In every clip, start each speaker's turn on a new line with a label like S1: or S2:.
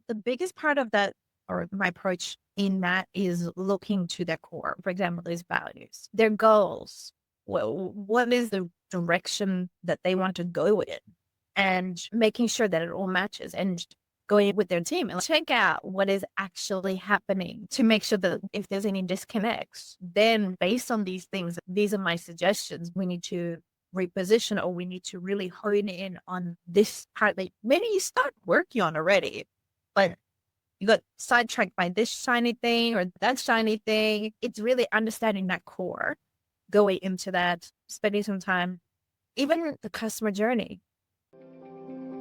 S1: The biggest part of that, or my approach in that, is looking to their core. For example, is values, their goals. Well, what is the direction that they want to go in, and making sure that it all matches, and going with their team and check out what is actually happening to make sure that if there's any disconnects, then based on these things, these are my suggestions. We need to reposition, or we need to really hone in on this part that maybe you start working on already, but you got sidetracked by this shiny thing or that shiny thing. It's really understanding that core, going into that, spending some time, even the customer journey.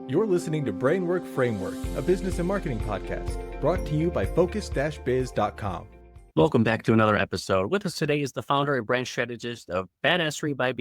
S2: You're listening to Brainwork Framework, a business and marketing podcast brought to you by focus-biz.com.
S3: Welcome back to another episode. With us today is the founder and brand strategist of Badassery by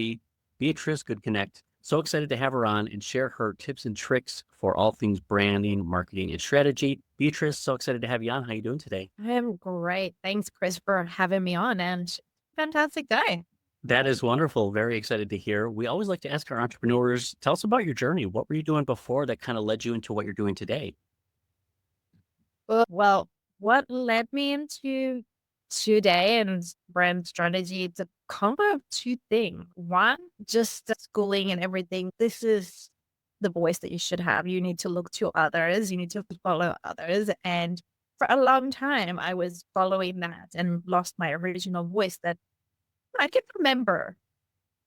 S3: Beatrice Gutknecht. So excited to have her on and share her tips and tricks for all things branding, marketing, and strategy. Beatrice, so excited to have you on. How are you doing today?
S1: I'm great. Thanks, Chris, for having me on, and fantastic day.
S3: That is wonderful. Very excited to hear. We always like to ask our entrepreneurs, tell us about your journey. What were you doing before that kind of led you into what you're doing today?
S1: Well, what led me into today and brand strategy, it's a combo of two things. One, just the schooling and everything. This is the voice that you should have. You need to look to others. You need to follow others. And for a long time, I was following that and lost my original voice. That I can remember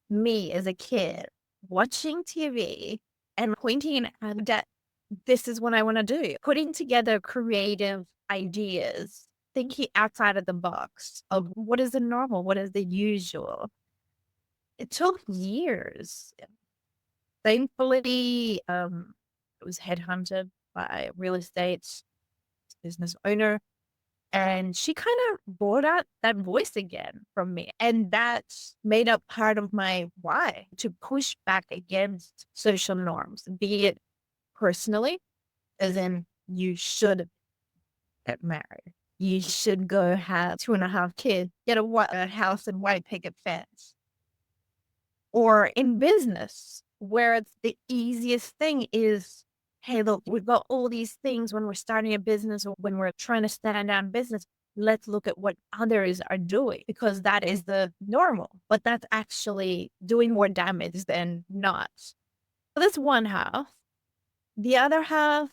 S1: me as a kid watching TV and pointing at that this is what I want to do, putting together creative ideas, thinking outside of the box of what is the normal, what is the usual. It took years. Thankfully, I was headhunted by a real estate business owner, and she kind of brought out that voice again from me. And that made up part of my why, to push back against social norms, be it personally, as in you should get married. You should go have 2.5 kids, get a house and white picket fence. Or in business, where it's the easiest thing is, hey, look, we've got all these things when we're starting a business or when we're trying to stand down business. Let's look at what others are doing, because that is the normal, but that's actually doing more damage than not. So that's one half. The other half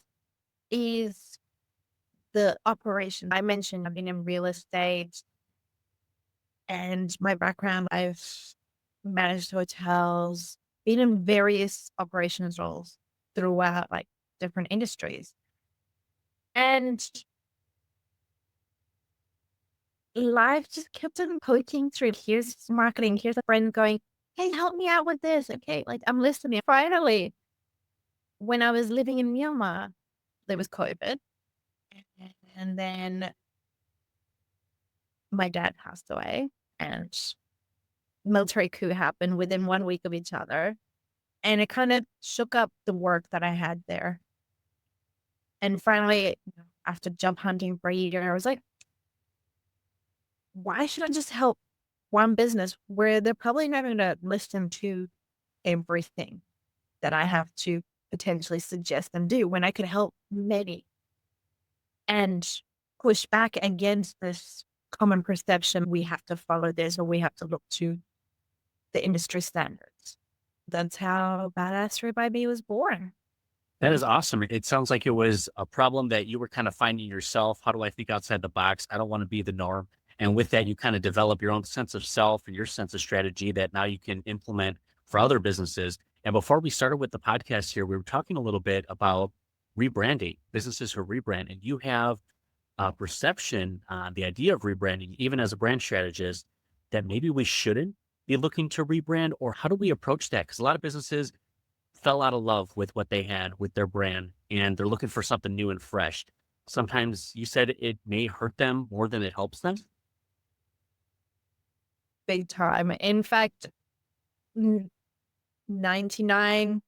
S1: is the operation. I mentioned I've been in real estate, and my background, I've managed hotels, been in various operations roles throughout like different industries. And life just kept on poking through. Here's marketing, here's a friend going, hey, help me out with this. Okay, like I'm listening. Finally, when I was living in Myanmar, there was COVID. And then my dad passed away, and military coup happened within 1 week of each other. And it kind of shook up the work that I had there. And finally, after job hunting for a year, I was like, why should I just help one business where they're probably not going to listen to everything that I have to potentially suggest them do, when I could help many, and push back against this common perception we have to follow this, or we have to look to the industry standards. That's how Badassery by Me was born.
S3: That is awesome. It sounds like it was a problem that you were kind of finding yourself. How do I think outside the box? I don't want to be the norm. And with that, you kind of develop your own sense of self and your sense of strategy that now you can implement for other businesses. And before we started with the podcast here, we were talking a little bit about rebranding, businesses who rebrand, and you have a perception on the idea of rebranding, even as a brand strategist, that maybe we shouldn't be looking to rebrand. Or how do we approach that? Because a lot of businesses fell out of love with what they had with their brand, and they're looking for something new and fresh. Sometimes you said it may hurt them more than it helps them.
S1: Big time. In fact, 99%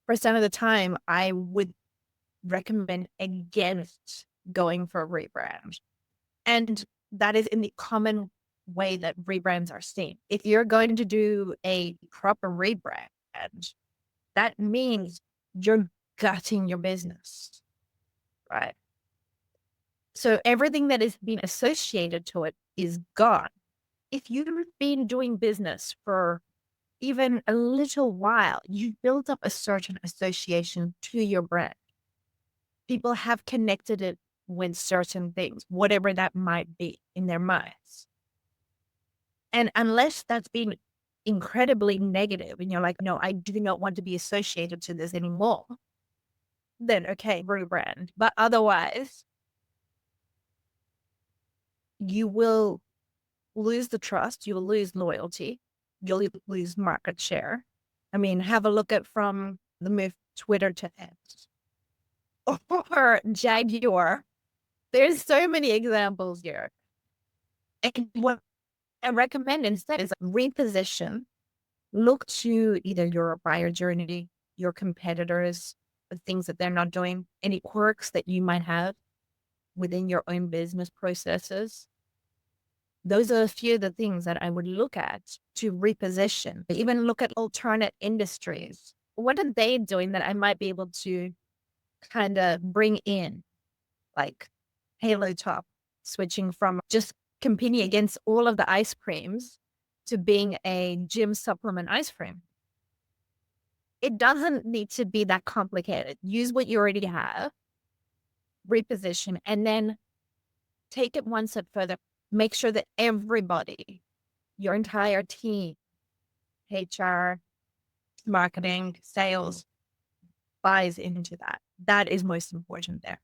S1: of the time, I would recommend against going for a rebrand. And that is in the common way that rebrands are seen. If you're going to do a proper rebrand, that means you're gutting your business, right? So everything that is being associated to it is gone. If you've been doing business for even a little while, you've built up a certain association to your brand. People have connected it with certain things, whatever that might be in their minds. And unless that's been incredibly negative and you're like, no, I do not want to be associated to this anymore, then okay, rebrand. But otherwise, you will lose the trust, you'll lose loyalty, you'll lose market share. I mean, have a look at from the move Twitter to X or Jaguar. There's so many examples here. And what I recommend instead is reposition. Look to either your buyer journey, your competitors, the things that they're not doing, any quirks that you might have within your own business processes. Those are a few of the things that I would look at to reposition. Even look at alternate industries. What are they doing that I might be able to kind of bring in, like Halo Top, switching from just competing against all of the ice creams to being a gym supplement ice cream. It doesn't need to be that complicated. Use what you already have, reposition, and then take it one step further. Make sure that everybody, your entire team, HR, marketing, sales, buys into that. That is most important there.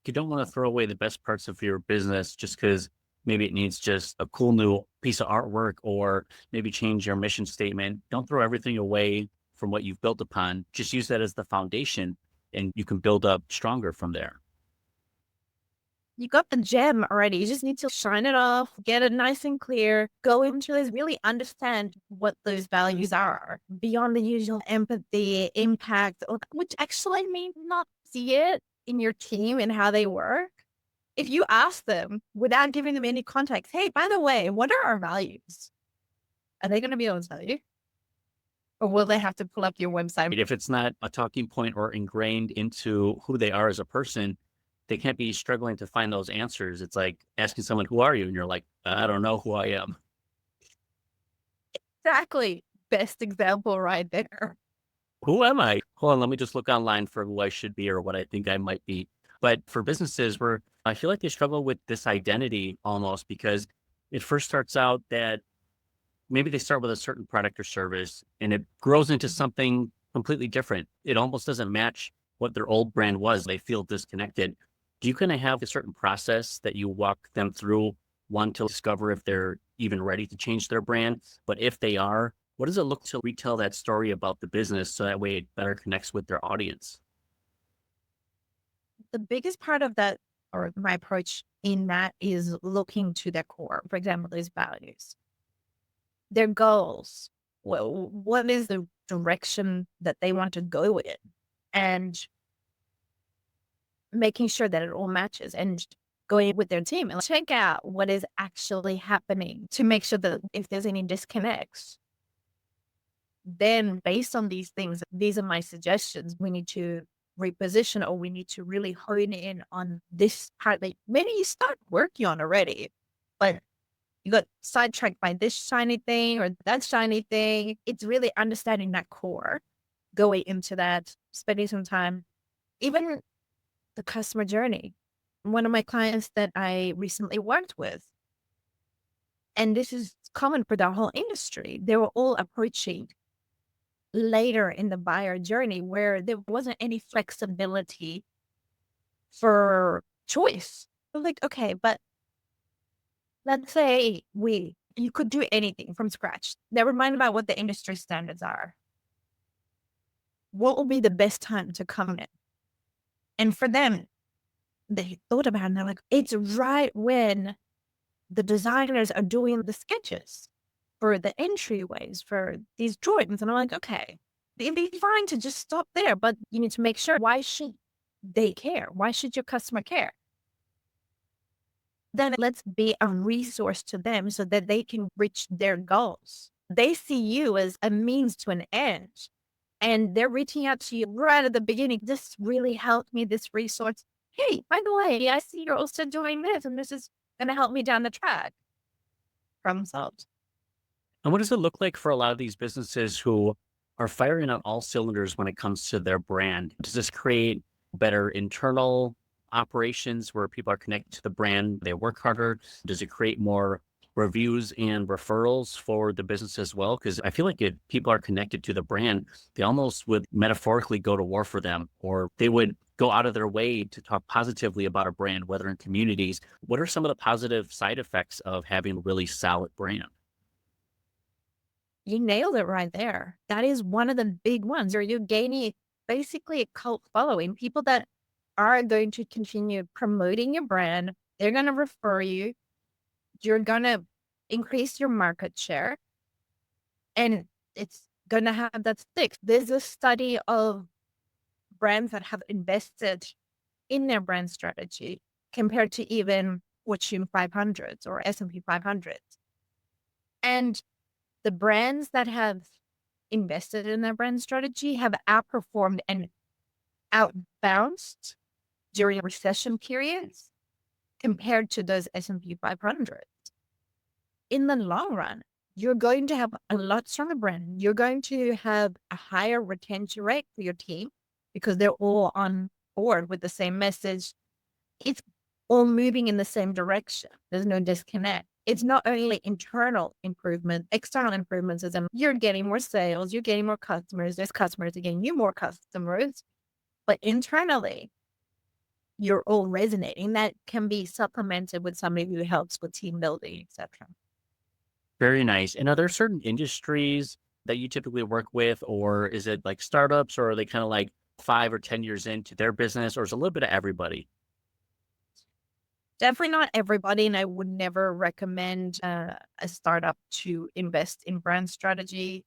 S3: You don't want to throw away the best parts of your business just because maybe it needs just a cool new piece of artwork or maybe change your mission statement. Don't throw everything away from what you've built upon. Just use that as the foundation and you can build up stronger from there.
S1: You got the gem already. You just need to shine it off, get it nice and clear, go into this, really understand what those values are beyond the usual empathy, impact, which actually may not see it in your team and how they work. If you ask them without giving them any context, hey, by the way, what are our values? Are they going to be able to tell you? Or will they have to pull up your website?
S3: If it's not a talking point or ingrained into who they are as a person, they can't be struggling to find those answers. It's like asking someone, who are you? And you're like, I don't know who I am.
S1: Exactly. Best example right there.
S3: Who am I? Hold on, let me just look online for who I should be or what I think I might be. But for businesses where I feel like they struggle with this identity almost because it first starts out that maybe they start with a certain product or service and it grows into something completely different. It almost doesn't match what their old brand was. They feel disconnected. Do you kind of have a certain process that you walk them through, one, to discover if they're even ready to change their brand? But if they are, what does it look to retell that story about the business so that way it better connects with their audience?
S1: The biggest part of that, or my approach in that, is looking to their core. For example, those values, their goals. Well, what is the direction that they want to go in? And making sure that it all matches and going with their team and check out what is actually happening to make sure that if there's any disconnects, then based on these things, these are my suggestions. We need to reposition or we need to really hone in on this part that maybe you start working on already, but you got sidetracked by this shiny thing or that shiny thing. It's really understanding that core, going into that, spending some time, even the customer journey. One of my clients that I recently worked with, and this is common for the whole industry, they were all approaching later in the buyer journey where there wasn't any flexibility for choice. I'm like, okay, but let's say you could do anything from scratch. Never mind about what the industry standards are. What will be the best time to come in? And for them, they thought about it and they're like, it's right when the designers are doing the sketches for the entryways for these drawings. And I'm like, okay, it'd be fine to just stop there, but you need to make sure, why should they care? Why should your customer care? Then let's be a resource to them so that they can reach their goals. They see you as a means to an end. And they're reaching out to you right at the beginning. This really helped me, this resource. hey, by the way, I see you're also doing this, and this is going to help me down the track. Problem solved.
S3: And what does it look like for a lot of these businesses who are firing on all cylinders when it comes to their brand? Does this create better internal operations where people are connected to the brand? They work harder? Does it create more reviews and referrals for the business as well? Because I feel like if people are connected to the brand, they almost would metaphorically go to war for them, or they would go out of their way to talk positively about a brand, whether in communities. What are some of the positive side effects of having a really solid brand?
S1: You nailed it right there. That is one of the big ones, or you're gaining basically a cult following, people that are going to continue promoting your brand. They're going to refer you. You're going to increase your market share, and it's going to have that stick. There's a study of brands that have invested in their brand strategy compared to even Fortune 500s or S&P 500s. And the brands that have invested in their brand strategy have outperformed and outbounced during recession periods compared to those S&P 500s. In the long run, you're going to have a lot stronger brand. You're going to have a higher retention rate for your team because they're all on board with the same message. It's all moving in the same direction. There's no disconnect. It's not only internal improvement, external improvements, as in you're getting more sales, you're getting more customers, there's customers are getting you more customers, but internally, you're all resonating. That can be supplemented with somebody who helps with team building, etc.
S3: Very nice. And are there certain industries that you typically work with, or is it like startups, or are they kind of like 5 or 10 years into their business, or is it a little bit of everybody?
S1: Definitely not everybody, and I would never recommend a startup to invest in brand strategy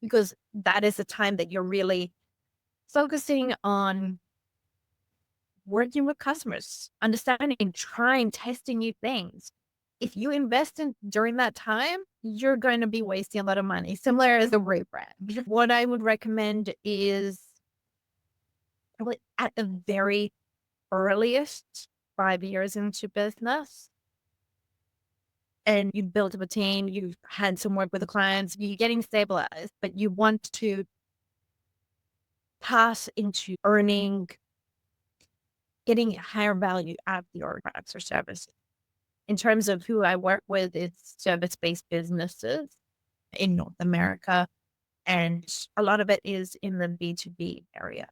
S1: because that is the time that you're really focusing on working with customers, understanding, trying, testing new things. If you invest in during that time, you're going to be wasting a lot of money, similar as a rebrand. What I would recommend is probably at the very earliest 5 years into business, and you've built up a team, you've had some work with the clients, you're getting stabilized, but you want to pass into earning, getting higher value out of your products or services. In terms of who I work with, it's service-based businesses in North America, and a lot of it is in the B2B area,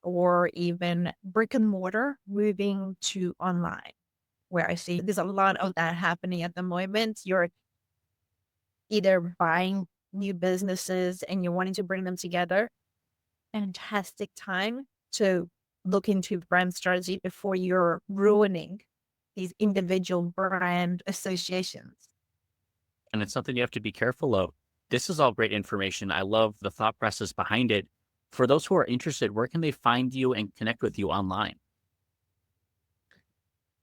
S1: or even brick and mortar moving to online, where I see there's a lot of that happening at the moment. You're either buying new businesses and you're wanting to bring them together. Fantastic time to look into brand strategy before you're ruining these individual brand associations.
S3: And it's something you have to be careful of. This is all great information. I love the thought process behind it. For those who are interested, where can they find you and connect with you online?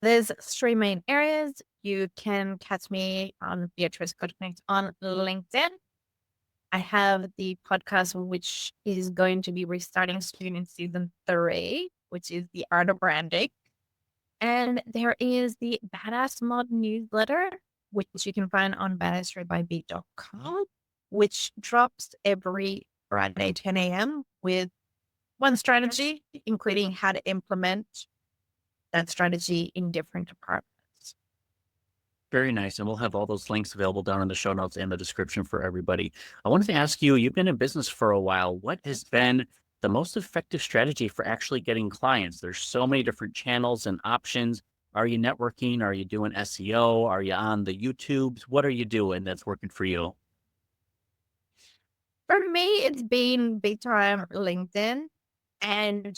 S1: There's 3 main areas. You can catch me on Beatrice Gutknecht on LinkedIn. I have the podcast, which is going to be restarting soon in season 3, which is the art of branding. And there is the Badass Mod newsletter, which you can find on badassery.com, which drops every Friday, 10 a.m. with one strategy, including how to implement that strategy in different departments.
S3: Very nice. And we'll have all those links available down in the show notes and the description for everybody. I wanted to ask you, you've been in business for a while. What has been the most effective strategy for actually getting clients? There's so many different channels and options. Are you networking? Are you doing SEO? Are you on the YouTubes? What are you doing that's working for you?
S1: For me, it's been big time LinkedIn and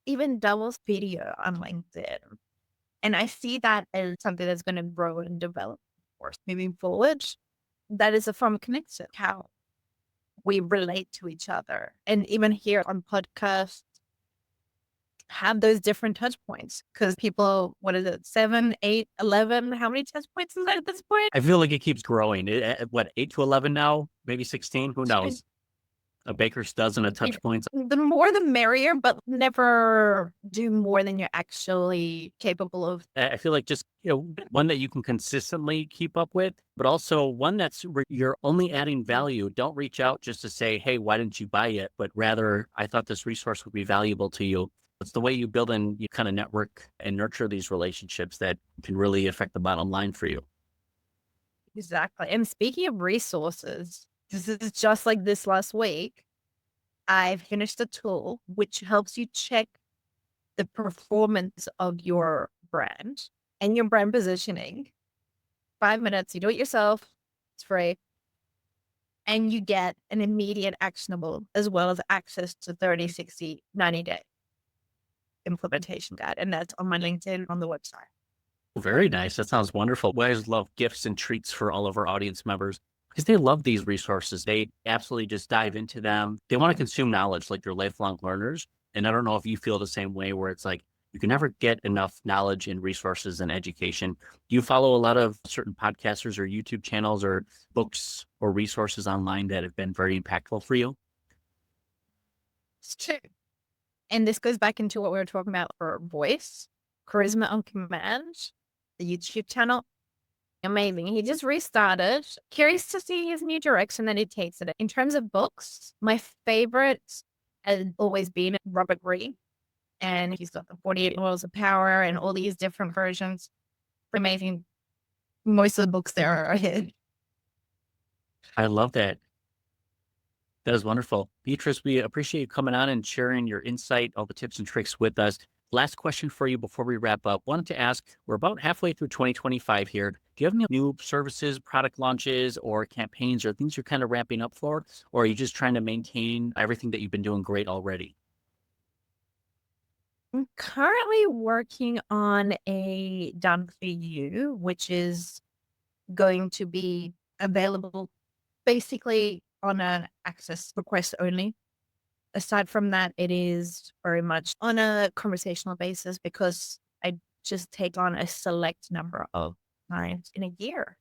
S1: even doubles video on LinkedIn. And I see that as something that's going to grow and develop, of course, moving forward. That is a form of connection, how we relate to each other. And even here on podcasts, have those different touch points because people, what is it, 7, 8, 11? How many touch points is that at this point?
S3: I feel like it keeps growing. What, 8 to 11 now? Maybe 16? Who knows? A baker's dozen of touch points.
S1: The more the merrier, but never do more than you're actually capable of.
S3: I feel like just, one that you can consistently keep up with, but also one that's where you're only adding value. Don't reach out just to say, hey, why didn't you buy it? But rather, I thought this resource would be valuable to you. It's the way you build and you kind of network and nurture these relationships that can really affect the bottom line for you.
S1: Exactly. And speaking of resources, this is just like this last week, I finished a tool which helps you check the performance of your brand and your brand positioning. 5 minutes, you do it yourself, it's free. And you get an immediate actionable as well as access to 30, 60, 90-day implementation guide. And that's on my LinkedIn on the website.
S3: Very nice. That sounds wonderful. We always love gifts and treats for all of our audience members because they love these resources. They absolutely just dive into them. They want to consume knowledge like they're lifelong learners. And I don't know if you feel the same way where it's like you can never get enough knowledge and resources and education. Do you follow a lot of certain podcasters or YouTube channels or books or resources online that have been very impactful for you?
S1: It's true. And this goes back into what we were talking about for voice, Charisma on Command, the YouTube channel. Amazing. He just restarted. Curious to see his new direction that he takes it. In terms of books, my favorite has always been Robert Greene. And he's got the 48 Laws of Power and all these different versions. Amazing. Most of the books there are his.
S3: I love that. That is wonderful. Beatrice, we appreciate you coming on and sharing your insight, all the tips and tricks with us. Last question for you before we wrap up. Wanted to ask, we're about halfway through 2025 here. Do you have any new services, product launches, or campaigns or things you're kind of ramping up for? Or are you just trying to maintain everything that you've been doing great already?
S1: I'm currently working on a Done For You, which is going to be available basically on an access request only. Aside from that, it is very much on a conversational basis because I just take on a select number of clients in a year.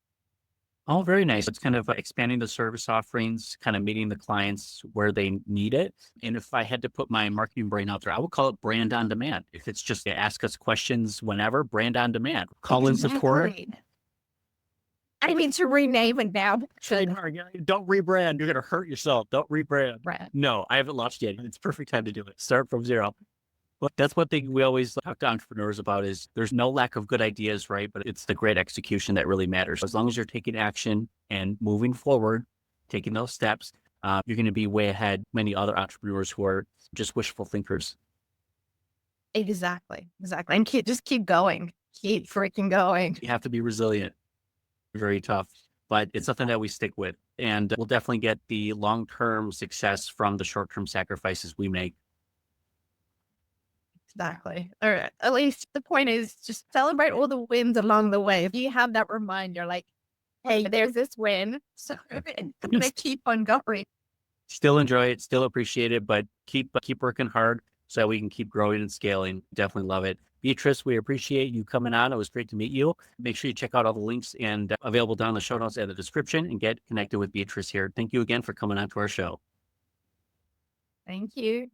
S3: Oh, very nice. It's kind of expanding the service offerings, kind of meeting the clients where they need it. And if I had to put my marketing brain out there, I would call it brand on demand. If it's just to ask us questions whenever, brand on demand. Call in support.
S1: Exactly. I mean to rename it now.
S3: Don't rebrand. You're going to hurt yourself. Don't rebrand.
S1: Right.
S3: No, I haven't launched yet. It's perfect time to do it. Start from zero. But that's one thing we always talk to entrepreneurs about is there's no lack of good ideas, right? But it's the great execution that really matters. As long as you're taking action and moving forward, taking those steps, you're going to be way ahead many other entrepreneurs who are just wishful thinkers.
S1: Exactly. And just keep going. Keep freaking going.
S3: You have to be resilient. Very tough, but it's something that we stick with. And we'll definitely get the long-term success from the short-term sacrifices we make.
S1: Exactly. Or at least the point is just celebrate all the wins along the way. If you have that reminder, like, hey, there's this win. So I'm going to keep on going.
S3: Still enjoy it, still appreciate it, but keep working hard so that we can keep growing and scaling. Definitely love it. Beatrice, we appreciate you coming on. It was great to meet you. Make sure you check out all the links and available down in the show notes and the description and get connected with Beatrice here. Thank you again for coming on to our show.
S1: Thank you.